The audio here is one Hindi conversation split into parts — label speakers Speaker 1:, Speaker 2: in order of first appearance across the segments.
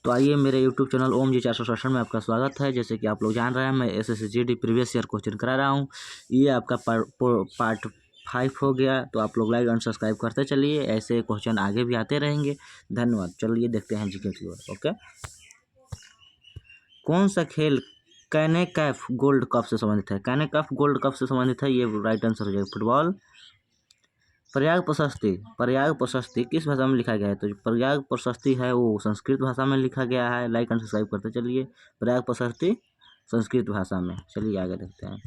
Speaker 1: तो आइए मेरे YouTube चैनल ओम जी 467 में आपका स्वागत है। जैसे कि आप लोग जान रहे हैं, मैं SSC GD previous year question करा रहा हूँ। ये आपका पार्ट 5 हो गया। तो आप लोग लाइक एंड सब्सक्राइब करते चलिए, ऐसे क्वेश्चन आगे भी आते रहेंगे। धन्यवाद। चलिए देखते हैं जीके की ओर। ओके, कौन सा खेल कैनेकैफ गोल्ड कप से संबंधित है? कैनेकैफ गोल्ड कप से संबंधित है, ये राइट आंसर हो जाएगा फुटबॉल। प्रयाग प्रशस्ति किस भाषा में लिखा गया है? तो प्रयाग प्रशस्ति है वो संस्कृत भाषा में लिखा गया है। लाइक एंड सब्सक्राइब करते चलिए। प्रयाग प्रशस्ति संस्कृत भाषा में। चलिए आगे देखते हैं।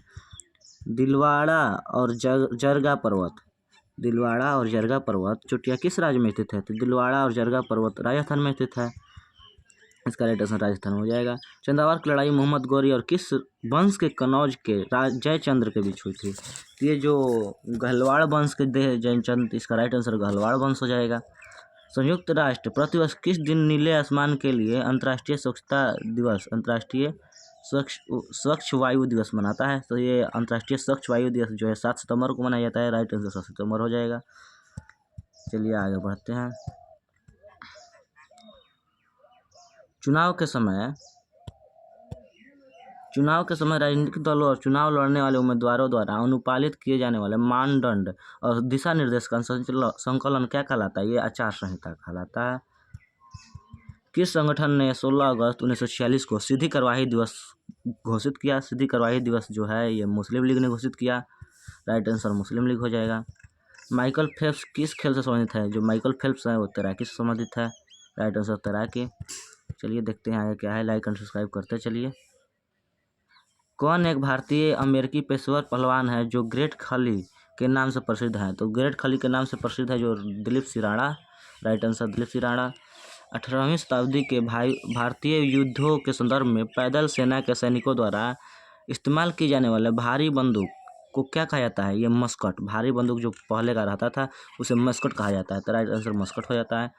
Speaker 1: दिलवाड़ा और जरगा पर्वत चोटियाँ किस राज्य में स्थित है? तो दिलवाड़ा और जरगा पर्वत राजस्थान में स्थित है। इसका राइट आंसर राजस्थान हो जाएगा। चंदावर की लड़ाई मोहम्मद गौरी और किस वंश के कनौज के जयचंद्र के बीच हुई थी? तो ये जो गहलवाड़ वंश के जयचंद्र, इसका राइट आंसर गहलवाड़ वंश हो जाएगा। संयुक्त राष्ट्र प्रतिवर्ष किस दिन नीले आसमान के लिए अंतर्राष्ट्रीय स्वच्छ वायु दिवस मनाता है? तो ये अंतर्राष्ट्रीय स्वच्छ वायु दिवस जो है 7 सितंबर को मनाया जाता है। राइट आंसर 7 सितंबर हो जाएगा। चलिए आगे बढ़ते हैं। चुनाव के समय राजनीतिक दलों और चुनाव लड़ने वाले उम्मीदवारों द्वारा अनुपालित किए जाने वाले मानदंड और दिशा निर्देश का संकलन क्या कहलाता है? ये आचार संहिता कहलाता है। किस संगठन ने 16 अगस्त 1946 को सीधी कार्यवाही दिवस घोषित किया? सीधी कार्यवाही दिवस जो है ये मुस्लिम लीग ने घोषित किया। राइट आंसर मुस्लिम लीग हो जाएगा। माइकल फेल्प्स किस खेल से संबंधित है? जो माइकल फेल्प्स है वो तैराकी से संबंधित है। राइट आंसर तैराकी। चलिए देखते हैं आगे क्या है। लाइक एंड सब्सक्राइब करते चलिए। कौन एक भारतीय अमेरिकी पेशेवर पहलवान है जो ग्रेट खली के नाम से प्रसिद्ध है? तो ग्रेट खली के नाम से प्रसिद्ध है जो दिलीप सिराणा। Right answer Dilip Sirana. 18वीं शताब्दी के भारतीय युद्धों के संदर्भ में पैदल सेना के सैनिकों द्वारा इस्तेमाल की जाने वाले भारी बंदूक को क्या कहा जाता है? ये मस्कट। भारी बंदूक जो पहले का रहता था उसे मस्कट कहा जाता है। तो राइट आंसर मस्कट हो जाता है।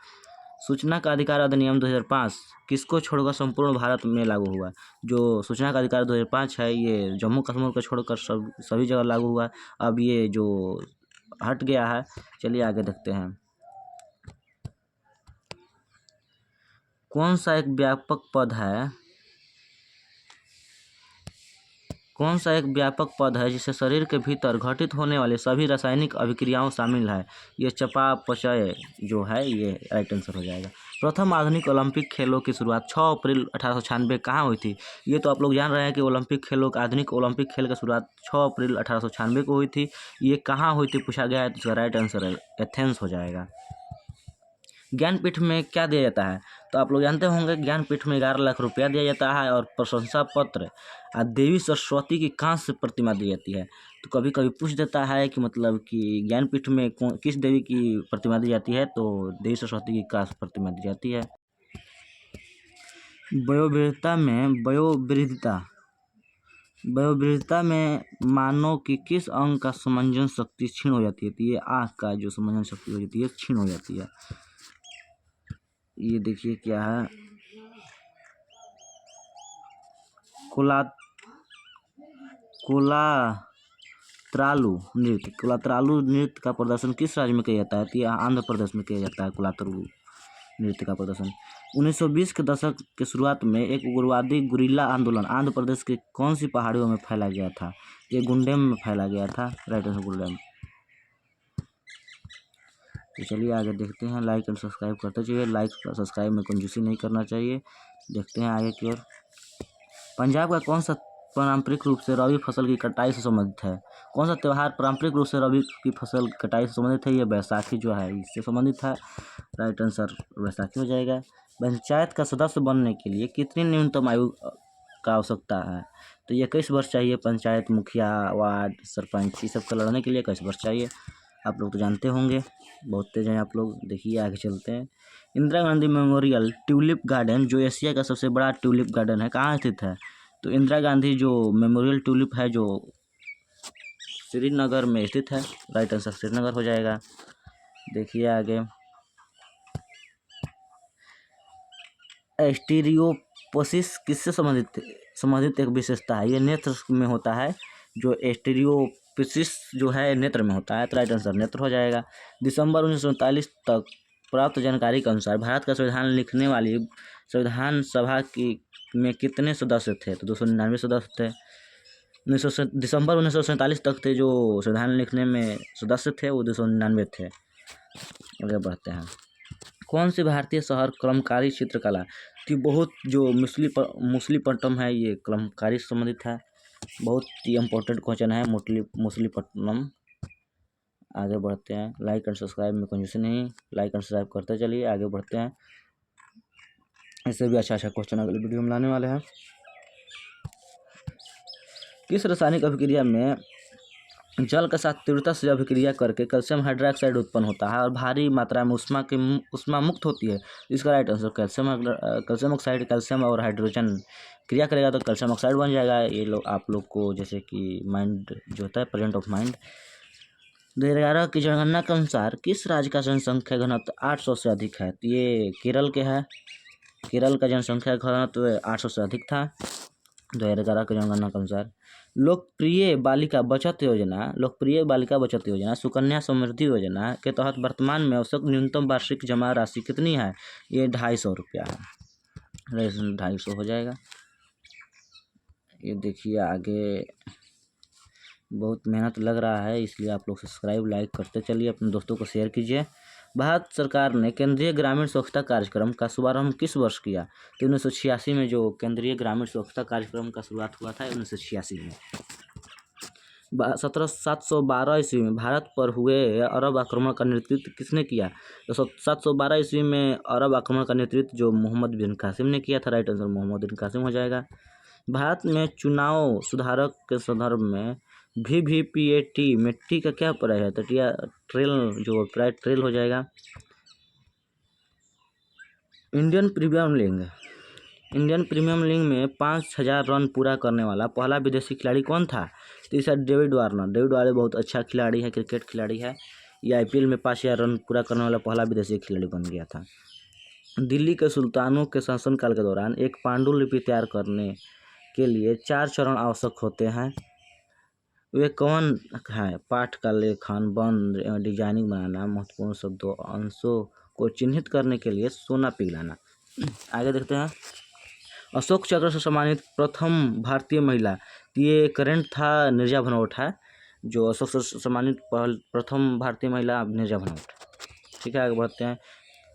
Speaker 1: सूचना का अधिकार अधिनियम 2005 किसको छोड़कर संपूर्ण भारत में लागू हुआ? जो सूचना का अधिकार 2005 है ये जम्मू कश्मीर को छोड़कर सभी जगह लागू हुआ। अब ये जो हट गया है। चलिए आगे देखते हैं। कौन सा एक व्यापक पद है जिससे शरीर के भीतर घटित होने वाले सभी रासायनिक अभिक्रियाओं शामिल है? ये चयापचय जो है ये राइट आंसर हो जाएगा। प्रथम आधुनिक ओलंपिक खेलों की शुरुआत 6 अप्रैल 1896 कहाँ हुई थी? ये तो आप लोग जान रहे हैं कि आधुनिक ओलंपिक खेल की शुरुआत 6 अप्रैल 1896 को हुई थी। ये कहाँ हुई थी पूछा गया है, तो इसका राइट आंसर एथेंस हो जाएगा। ज्ञानपीठ में क्या दिया जाता है? तो आप लोग जानते होंगे ज्ञानपीठ में 11 लाख रुपया दिया जाता है और प्रशंसा पत्र और देवी सरस्वती की कांस्य प्रतिमा दी जाती है। तो कभी कभी पूछ देता है कि मतलब कि ज्ञानपीठ में किस देवी की प्रतिमा दी जाती है? तो देवी सरस्वती की कांस्य प्रतिमा दी जाती है। वयोवृद्धता में मानव की किस अंग का समंजन शक्ति क्षीण हो जाती है? तो ये आँख का जो समंजन शक्ति हो जाती है क्षीण हो जाती है। ये देखिए क्या है, कोलात्रालू नृत्य का प्रदर्शन किस राज्य में किया जाता है? तो यह आंध्र प्रदेश में किया जाता है कोलात्रालू नृत्य का प्रदर्शन। 1920 के दशक के शुरुआत में एक उग्रवादी गुरिल्ला आंदोलन आंध्र प्रदेश के कौन सी पहाड़ियों में फैला गया था? ये गुंडेम में फैला गया था। Right answer Gundem. तो चलिए आगे देखते हैं। लाइक एंड सब्सक्राइब करते चाहिए। लाइक सब्सक्राइब में कंजूसी नहीं करना चाहिए। देखते हैं आगे की ओर। पंजाब का कौन सा पारंपरिक रूप से रबी फसल की कटाई से संबंधित है? कौन सा त्यौहार पारंपरिक रूप से रबी की फसल कटाई से संबंधित है? ये बैसाखी जो है इससे संबंधित है। राइट आंसर बैसाखी हो जाएगा। पंचायत का सदस्य बनने के लिए कितनी न्यूनतम आयु का आवश्यकता है? तो ये 21 वर्ष चाहिए। पंचायत मुखिया, वार्ड, सरपंच, ये सब का लड़ने के लिए 21 वर्ष चाहिए। आप लोग तो जानते होंगे, बहुत तेज हैं आप लोग। देखिए आगे चलते हैं। Indira Gandhi memorial tulip garden जो एशिया का सबसे बड़ा ट्यूलिप गार्डन है कहाँ स्थित है? तो इंदिरा गांधी जो मेमोरियल ट्यूलिप है जो श्रीनगर में स्थित है। राइट आंसर श्रीनगर हो जाएगा। देखिए आगे। एस्टीरियोपोसिस किससे संबंधित एक विशेषता है? ये नेत्र में होता है। जो एस्टीरियोपोसिस जो है नेत्र में होता है। तो राइट आंसर नेत्र हो जाएगा। दिसंबर 1947 तक प्राप्त जानकारी के अनुसार भारत का संविधान लिखने वाली संविधान सभा में कितने सदस्य थे? तो 299 सदस्य थे। दिसंबर 1947 तक थे जो संविधान लिखने में सदस्य थे, वो 299 थे। आगे बढ़ते हैं। कौन सी भारतीय शहर कलमकारी चित्रकला की बहुत जो मुसलीपट्टनम है, ये कलमकारी से संबंधित है। बहुत ही इम्पोर्टेंट क्वेश्चन है मुसलीपट्टनम। आगे बढ़ते हैं। लाइक एंड सब्सक्राइब में कंजूसी नहीं, लाइक एंड सब्सक्राइब करते चलिए। आगे बढ़ते हैं। इससे भी अच्छा क्वेश्चन अगले वीडियो में लाने वाले हैं। किस रासायनिक अभिक्रिया में जल के साथ तीव्रता से अभिक्रिया करके कैल्शियम हाइड्रोक्साइड उत्पन्न होता है और भारी मात्रा में उष्मा मुक्त होती है? इसका right answer calcium oxide. Calcium और हाइड्रोजन क्रिया करेगा तो कैल्शियम ऑक्साइड बन जाएगा। ये लोग आप लोग को जैसे कि माइंड जो होता है, प्रेजेंट ऑफ माइंड। 2011 की जनगणना के अनुसार किस राज्य का जनसंख्या घनत्व 800 से अधिक है? तो ये केरल के है। केरल का जनसंख्या घनत्व 800 से अधिक था 2011 की जनगणना के अनुसार। लोकप्रिय बालिका बचत योजना सुकन्या समृद्धि योजना के तहत वर्तमान में औसत न्यूनतम वार्षिक जमा राशि कितनी है? ये 250 रुपया है। 250 हो जाएगा। ये देखिए आगे बहुत मेहनत लग रहा है, इसलिए आप लोग सब्सक्राइब लाइक करते चलिए, अपने दोस्तों को शेयर कीजिए। भारत सरकार ने केंद्रीय ग्रामीण स्वच्छता कार्यक्रम का शुभारंभ किस वर्ष किया? तो 1986 में जो केंद्रीय ग्रामीण स्वच्छता कार्यक्रम का शुरुआत हुआ था 1986 में। 712 ईस्वी में भारत पर हुए अरब आक्रमण का नेतृत्व किसने किया? तो 712 ईस्वी में अरब आक्रमण का नेतृत्व जो मोहम्मद बिन कासिम ने किया था। राइट आंसर मोहम्मद बिन कासिम हो जाएगा। भारत में चुनाव सुधारक के संदर्भ में VVPAT में टी का क्या प्रयोग है? तो ट्रेल जो ट्रेल हो जाएगा। इंडियन प्रीमियर लीग में 5000 रन पूरा करने वाला पहला विदेशी खिलाड़ी कौन था? तो इस डेविड वार्नर बहुत अच्छा खिलाड़ी है, क्रिकेट खिलाड़ी है। ये IPL में 5000 रन पूरा करने वाला पहला विदेशी खिलाड़ी बन गया था। दिल्ली के सुल्तानों के शासनकाल के दौरान एक पांडुलिपि तैयार करने के लिए 4 चरण आवश्यक होते हैं। वे कौन है? पाठ का लेखन, बंद, डिजाइनिंग बनाना, महत्वपूर्ण शब्दों अंशों को चिन्हित करने के लिए सोना पिघलाना। आगे देखते हैं। अशोक चक्र से सम्मानित प्रथम भारतीय महिला, ये करेंट था नीरजा भनोट है। जो अशोक से सम्मानित प्रथम भारतीय महिला नीरजा भनोट। ठीक है, आगे बढ़ते हैं।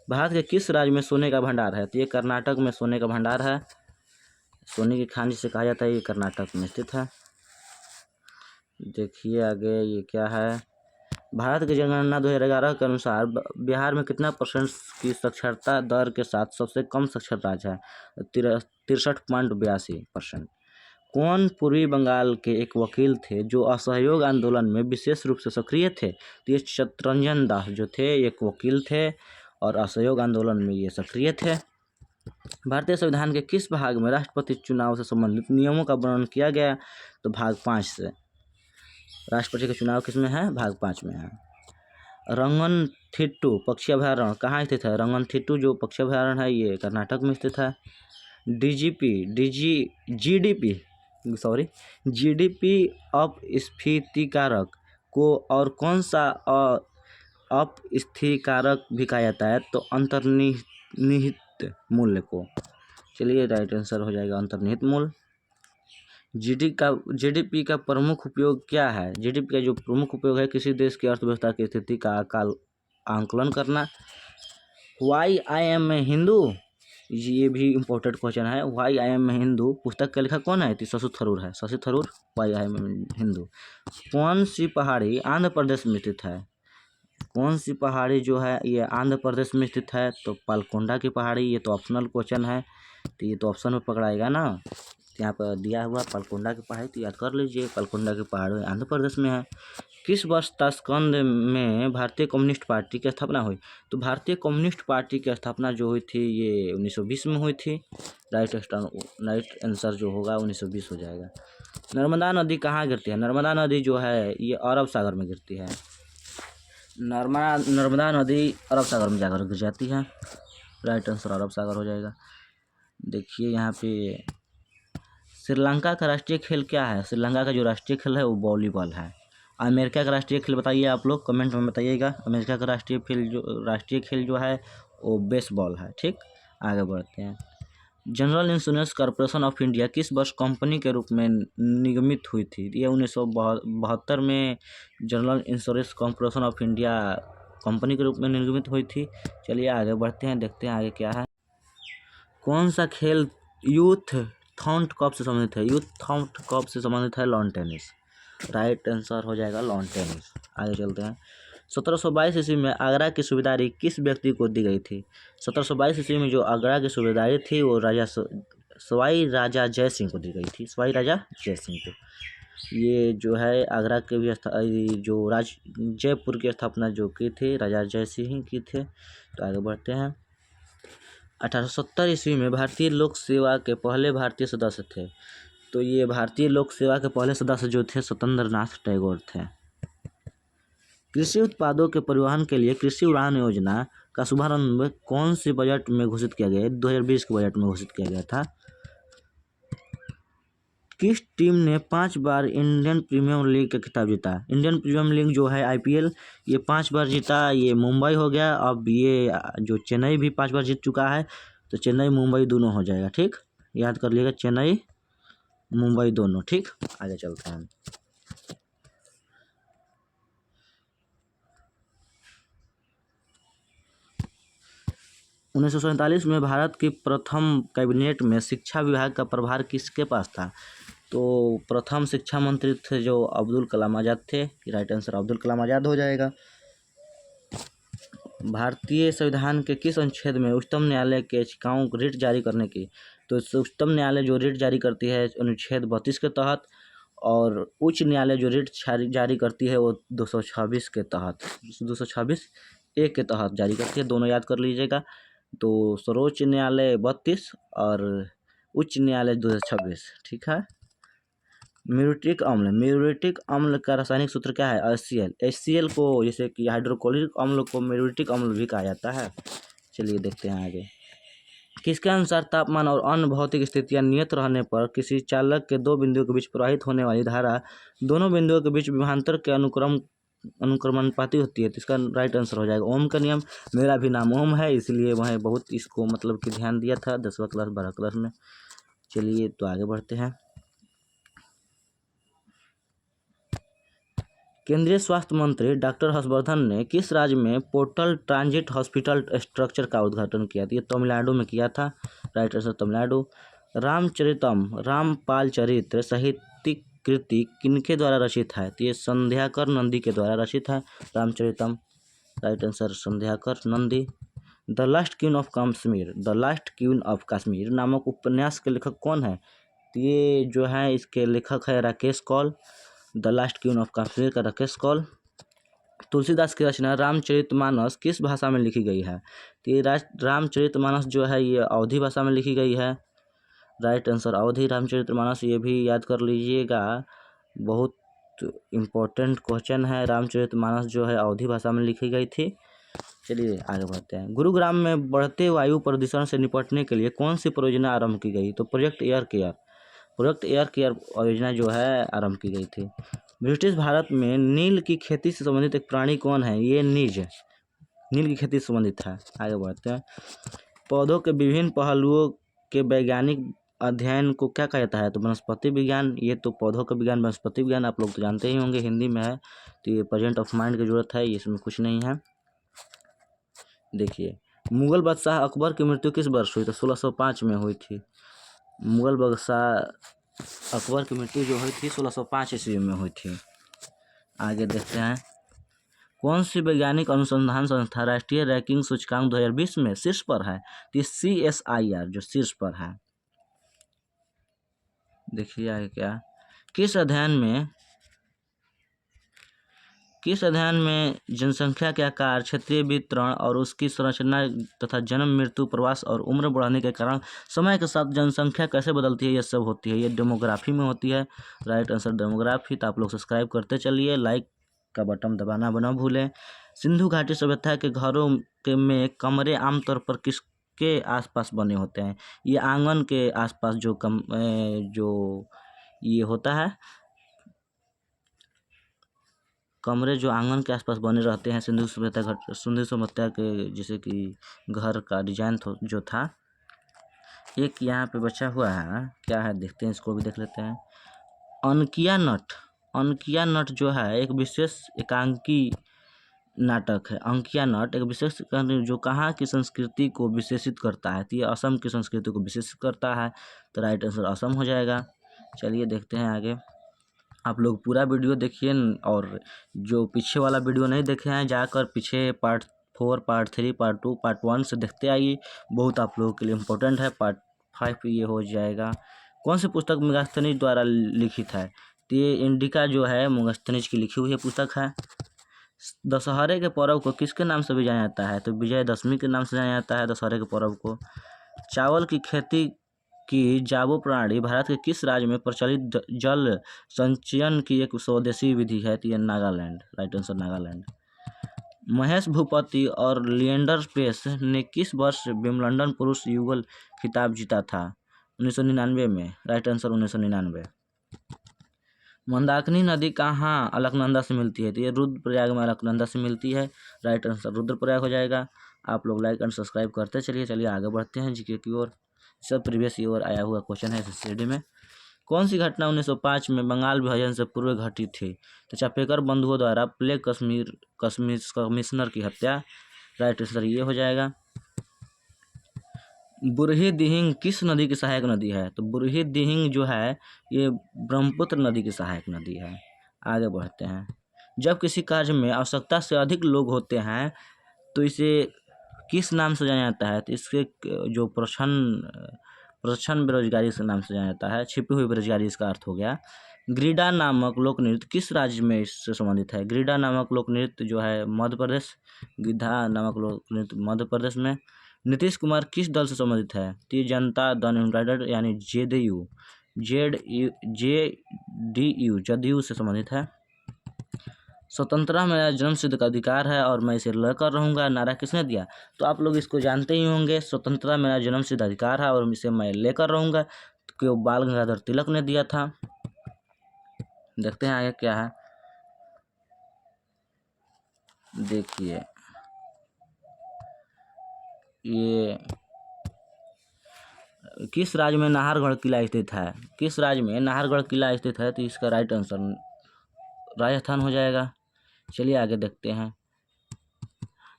Speaker 1: भारत के किस राज्य में सोने का भंडार है? तो ये कर्नाटक में सोने का भंडार है। सोने की खान जिसे कहा जाता है, ये कर्नाटक में स्थित है। देखिए आगे ये क्या है। भारत की जनगणना 2011 के अनुसार बिहार में कितना % की साक्षरता दर के साथ सबसे कम साक्षर राज्य है? 63.82%। कौन पूर्वी बंगाल के एक वकील थे जो असहयोग आंदोलन में विशेष रूप से सक्रिय थे? तो ये चित्तरंजन दास जो थे एक वकील थे और असहयोग आंदोलन में ये सक्रिय थे। भारतीय संविधान के किस भाग में राष्ट्रपति चुनाव से संबंधित नियमों का वर्णन किया गया? तो भाग 5 से। राष्ट्रपति का चुनाव किसमें है? भाग 5 में है। रंगनथिट्टू पक्षी अभयारण्य कहाँ स्थित है? रंगनथिट्टू जो पक्षी अभयारण्य है ये कर्नाटक में स्थित है। GDP अपस्फीतिकारक को और कौन सा अपस्फीतिकारक भी कहा जाता है? तो अंतर्निहित मूल्य को। चलिए राइट आंसर हो जाएगा अंतर्निहित मूल्य। GDP का प्रमुख उपयोग क्या है? GDP का जो प्रमुख उपयोग है किसी देश की अर्थव्यवस्था की स्थिति का आकलन करना। Why I am a Hindu, ये भी इम्पोर्टेंट क्वेश्चन है। Why I am a Hindu पुस्तक का लेखक कौन है? तो शशि थरूर है। Shashi Tharoor why I am a Hindu. कौन सी पहाड़ी आंध्र प्रदेश में स्थित है? कौन सी पहाड़ी जो है ये आंध्र प्रदेश में स्थित है? तो पालकोंडा की पहाड़ी। ये तो ऑप्शनल क्वेश्चन है, तो ये तो ऑप्शन में पकड़ाएगा ना। यहाँ पर दिया हुआ पालकोंडा की पहाड़ी, तो याद कर लीजिए पालकोंडा की पहाड़ी आंध्र प्रदेश में है। किस वर्ष ताशकंद में भारतीय कम्युनिस्ट पार्टी की स्थापना हुई? तो भारतीय कम्युनिस्ट पार्टी की स्थापना जो हुई थी ये 1920 में हुई थी। राइट आंसर जो होगा 1920 हो जाएगा। नर्मदा नदी कहाँ गिरती है? नर्मदा नदी जो है ये अरब सागर में गिरती है। नर्मदा नदी अरब सागर में जाकर गिर जाती है। राइट आंसर अरब सागर हो जाएगा। देखिए यहाँ पे श्रीलंका का राष्ट्रीय खेल क्या है? श्रीलंका का जो राष्ट्रीय खेल है वो वॉलीबॉल है। अमेरिका का राष्ट्रीय खेल बताइए आप लोग, कमेंट में बताइएगा। अमेरिका का राष्ट्रीय खेल जो है वो बेसबॉल है। ठीक, आगे बढ़ते हैं। General insurance corporation of India किस वर्ष कंपनी के रूप में निगमित हुई थी? ये 1972 में general insurance corporation of India company के रूप में निर्मित हुई थी। चलिए आगे बढ़ते हैं, देखते हैं आगे क्या है। कौन सा खेल यूथ थॉन्ट कप से संबंधित है? यूथ थॉन्ट कप से संबंधित है लॉन टेनिस। राइट आंसर हो जाएगा लॉन टेनिस। आगे चलते हैं। 1722 ईस्वी में आगरा की सूबेदारी किस व्यक्ति को दी गई थी? 1722 ईस्वी में जो आगरा की सूबेदारी थी वो सवाई राजा जय सिंह को दी गई थी। सवाई राजा जय सिंह को। ये जो है आगरा के भी जो जयपुर की स्थापना जो की थी राजा जय सिंह की थे। तो आगे बढ़ते हैं। 1870 ईस्वी में भारतीय लोक सेवा के पहले भारतीय सदस्य थे। तो ये भारतीय लोक सेवा के पहले सदस्य जो थे स्वतंत्र नाथ टैगोर थे। कृषि उत्पादों के परिवहन के लिए कृषि उड़ान योजना का शुभारंभ कौन से बजट में घोषित किया गया? 2020 के बजट में घोषित किया गया था। किस टीम ने 5 बार इंडियन प्रीमियर लीग का खिताब जीता? इंडियन प्रीमियर लीग जो है IPL, ये 5 बार जीता। ये मुंबई हो गया, अब ये जो चेन्नई भी 5 बार जीत चुका है। तो चेन्नई मुंबई दोनों हो जाएगा, ठीक, याद कर लीजिएगा, चेन्नई मुंबई दोनों, ठीक। आगे चलते हैं। 1947 में भारत की प्रथम कैबिनेट में शिक्षा विभाग का प्रभार किसके पास था? तो प्रथम शिक्षा मंत्री थे जो अब्दुल कलाम आज़ाद थे। राइट आंसर अब्दुल कलाम आज़ाद हो जाएगा। भारतीय संविधान के किस अनुच्छेद में उच्चतम न्यायालय के याचिकाओं को रिट जारी करने की? तो उच्चतम न्यायालय जो रिट जारी करती है अनुच्छेद 32 के तहत, और उच्च न्यायालय जो रिट जारी करती है वो 226 के तहत, 226A के तहत जारी करती है। दोनों याद कर लीजिएगा। तो सर्वोच्च न्यायालय 32 और उच्च न्यायालय 226, ठीक है। म्यूरेटिक अम्ल का रासायनिक सूत्र क्या है? HCl को, जैसे कि हाइड्रोक्लोरिक अम्ल को म्यूरेटिक अम्ल भी कहा जाता है। चलिए देखते हैं आगे। किसके अनुसार तापमान और अन्य भौतिक स्थितियां नियत रहने पर किसी चालक के 2 बिंदुओं के बीच प्रवाहित होने वाली धारा दोनों बिंदुओं के बीच विभवांतर के अनुक्रमानुपाती होती है? तो इसका राइट आंसर हो जाएगा ओम का नियम। मेरा भी नाम ओम है, इसलिए वह बहुत इसको मतलब कि ध्यान दिया था 10वां क्लास 12 क्लास में। चलिए तो आगे बढ़ते हैं। केंद्रीय स्वास्थ्य मंत्री डॉक्टर हर्षवर्धन ने किस राज्य में पोर्टल ट्रांजिट हॉस्पिटल स्ट्रक्चर का उद्घाटन किया था? ये तमिलनाडु में किया था। Right answer Tamil Nadu. रामपाल चरित्र साहित्यिक कृति किनके द्वारा रचित है? तो ये संध्याकर नंदी के द्वारा रचित है Ramacharitam. Right answer Sandhyakar Nandi. The last queen of Kashmir नामक उपन्यास के लेखक कौन है? तो ये जो है इसके लेखक है Rakesh Kaul. The last queen of Kashmir का राकेश कौल। तुलसीदास की रचना रामचरितमानस किस भाषा में लिखी गई है? तो ये रामचरितमानस जो है ये अवधी भाषा में लिखी गई है। राइट आंसर अवधी रामचरितमानस। ये भी याद कर लीजिएगा, बहुत इम्पोर्टेंट क्वेश्चन है। रामचरितमानस जो है अवधी भाषा में लिखी गई थी। चलिए आगे बढ़ते हैं। गुरुग्राम में बढ़ते वायु प्रदूषण से निपटने के लिए कौन सी परियोजना आरंभ की गई? तो प्रोजेक्ट एयर केयर योजना जो है आरंभ की गई थी। ब्रिटिश भारत में नील की खेती से संबंधित एक प्राणी कौन है? ये नील की खेती से संबंधित है। आगे बढ़ते हैं। पौधों के विभिन्न पहलुओं के वैज्ञानिक अध्ययन को क्या कहा जाता है? तो वनस्पति विज्ञान। ये तो पौधों का विज्ञान वनस्पति विज्ञान आप लोग तो जानते ही होंगे, हिंदी में है। तो ये प्रेजेंट ऑफ माइंड की जरूरत है, इसमें कुछ नहीं है। देखिए, मुगल बादशाह अकबर की मृत्यु किस वर्ष हुई? तो 1605 में हुई थी। मुगल बादशाह अकबर की मृत्यु जो हुई थी 1605 ईस्वी में हुई थी। आगे देखते हैं। कौन सी वैज्ञानिक अनुसंधान संस्था राष्ट्रीय रैंकिंग सूचकांक 2020 में शीर्ष पर है? तो CSIR जो शीर्ष पर है। देखिए आगे क्या, किस अध्ययन में जनसंख्या के आकार, क्षेत्रीय वितरण और उसकी संरचना तथा जन्म, मृत्यु, प्रवास और उम्र बढ़ने के कारण समय के साथ जनसंख्या कैसे बदलती है, ये सब होती है। ये डेमोग्राफी में होती है। Right answer demography. तो आप लोग सब्सक्राइब करते चलिए, लाइक का बटन दबाना न भूलें। सिंधु घाटी सभ्यता के घरों में कमरे आमतौर पर किसके आसपास बने होते हैं? ये आंगन के आसपास जो ये होता है, कमरे जो आंगन के आसपास बने रहते हैं सिंधु सभ्यता के, जैसे कि घर का डिजाइन जो था एक यहाँ पे बचा हुआ है, क्या है देखते हैं, इसको भी देख लेते हैं। अनकिया नट। अनकिया नट जो है एक विशेष एकांकी नाटक है। अंकिया नट एक विशेष जो कहाँ की संस्कृति को विशेषित करता है, तो ये असम की संस्कृति को विशेषित करता है, तो राइट आंसर असम हो जाएगा। चलिए देखते हैं आगे। आप लोग पूरा वीडियो देखिए, और जो पीछे वाला वीडियो नहीं देखे हैं जाकर पीछे पार्ट 4, पार्ट 3, पार्ट 2, पार्ट 1 से देखते आइए, बहुत आप लोगों के लिए इम्पोर्टेंट है। पार्ट 5 ये हो जाएगा। कौन सी पुस्तक मेगास्थनीज द्वारा लिखित है, तो ये इंडिका जो है मेगास्थनीज की लिखी हुई है पुस्तक है। दशहरे के पर्व को किसके नाम से भी जाना जाता है, तो विजयदशमी के नाम से जाना जाता है दशहरे के पर्व को। चावल की खेती की जाबो प्रणाली भारत के किस राज्य में प्रचलित जल संचयन की एक स्वदेशी विधि है, तो ये नागालैंड, राइट आंसर नागालैंड। महेश भूपति और लिएंडर पेस ने किस वर्ष विंबलडन पुरुष युगल खिताब जीता था, 1999 में, राइट आंसर 1999। मंदाकिनी नदी कहाँ अलकनंदा से मिलती है, तो ये रुद्रप्रयाग में अलकनंदा से मिलती है, राइट आंसर रुद्रप्रयाग हो जाएगा। आप लोग लाइक एंड सब्सक्राइब करते चलिए आगे बढ़ते हैं जीके की ओर। सब प्रीवियस ईयर आया हुआ क्वेश्चन है SSD में। कौन सी घटना 1905 में बंगाल विभाजन से पूर्व घटी थी, तो चापेकर बंधुओं द्वारा प्लेग कमिश्नर की हत्या, राइट आंसर ये हो जाएगा। बुरही दिहिंग किस नदी की सहायक नदी है, तो बुरही दिहिंग जो है ये ब्रह्मपुत्र नदी की सहायक नदी है। आगे बढ़ते हैं। जब किसी कार्य में आवश्यकता से अधिक लोग होते हैं तो इसे किस नाम से जाना जाता है, तो इसके जो प्रच्छन्न बेरोजगारी के नाम से जाना जाता है, छिपी हुई बेरोजगारी इसका अर्थ हो गया। ग्रीडा नामक लोक नृत्य किस राज्य में इससे संबंधित है, ग्रीडा नामक लोक नृत्य जो है मध्य प्रदेश, गिद्धा नामक लोक नृत्य मध्य प्रदेश में। नीतीश कुमार किस दल से संबंधित है, तो जनता दल यूनाइटेड यानी जदयू से संबंधित है। स्वतंत्रता मेरा जन्मसिद्ध का अधिकार है और मैं इसे लेकर रहूँगा, नारा किसने दिया, तो आप लोग इसको जानते ही होंगे, स्वतंत्रता मेरा जन्मसिद्ध अधिकार है और इसे मैं लेकर रहूँगा, तो बाल गंगाधर तिलक ने दिया था। देखते हैं आगे क्या है। देखिए ये किस राज्य में नाहरगढ़ किला स्थित है, किस राज्य में नाहरगढ़ किला स्थित है, तो इसका राइट आंसर राजस्थान हो जाएगा। चलिए आगे देखते हैं।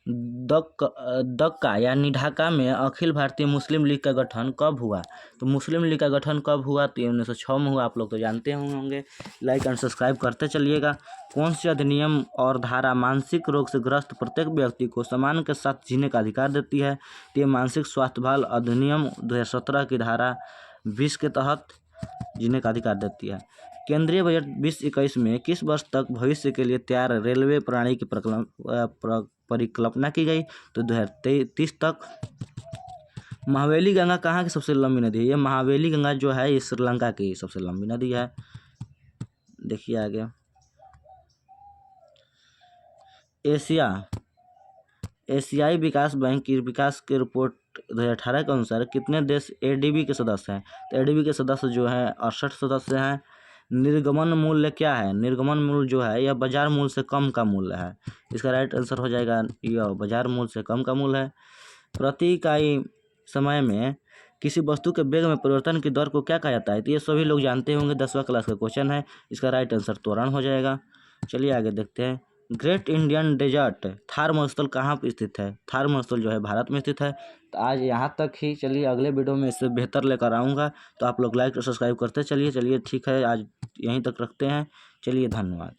Speaker 1: दक्का यानी ढाका में अखिल भारतीय मुस्लिम लीग का गठन कब हुआ, तो मुस्लिम लीग का गठन कब हुआ, तो 1906 में हुआ, आप लोग तो जानते होंगे। लाइक एंड सब्सक्राइब करते चलिएगा। कौन सी अधिनियम और धारा मानसिक रोग से ग्रस्त प्रत्येक व्यक्ति को सम्मान के साथ जीने का अधिकार देती है, तो ये मानसिक स्वास्थ्य भाल अधिनियम 2017 की धारा 20 के तहत जीने का अधिकार देती है। केंद्रीय बजट 2021 में किस वर्ष तक भविष्य के लिए तैयार रेलवे प्रणाली की परिकल्पना की गई, तो 2030 तक। महावेली गंगा कहाँ की सबसे लंबी नदी है, ये महावेली गंगा जो है ये श्रीलंका की सबसे लंबी नदी है। देखिए आगे। एशियाई विकास बैंक की विकास की रिपोर्ट 2018 के अनुसार कितने देश ADB के सदस्य हैं, तो ADB के सदस्य जो हैं 68 सदस्य हैं। निर्गमन मूल्य क्या है, निर्गमन मूल्य जो है यह बाजार मूल्य से कम का मूल्य है, इसका राइट आंसर हो जाएगा यह बाजार मूल्य से कम का मूल्य है। प्रति इकाई समय में किसी वस्तु के वेग में परिवर्तन की दर को क्या कहा जाता है, तो ये सभी लोग जानते होंगे, 10वां क्लास का क्वेश्चन है, इसका राइट आंसर त्वरण हो जाएगा। चलिए आगे देखते हैं। ग्रेट इंडियन डेजर्ट थार मरुस्थल कहाँ पर स्थित है, थार मरुस्थल जो है भारत में स्थित है। तो आज यहाँ तक ही, चलिए अगले वीडियो में इससे बेहतर लेकर आऊँगा, तो आप लोग लाइक और सब्सक्राइब करते चलिए। ठीक है, आज यहीं तक रखते हैं। चलिए धन्यवाद।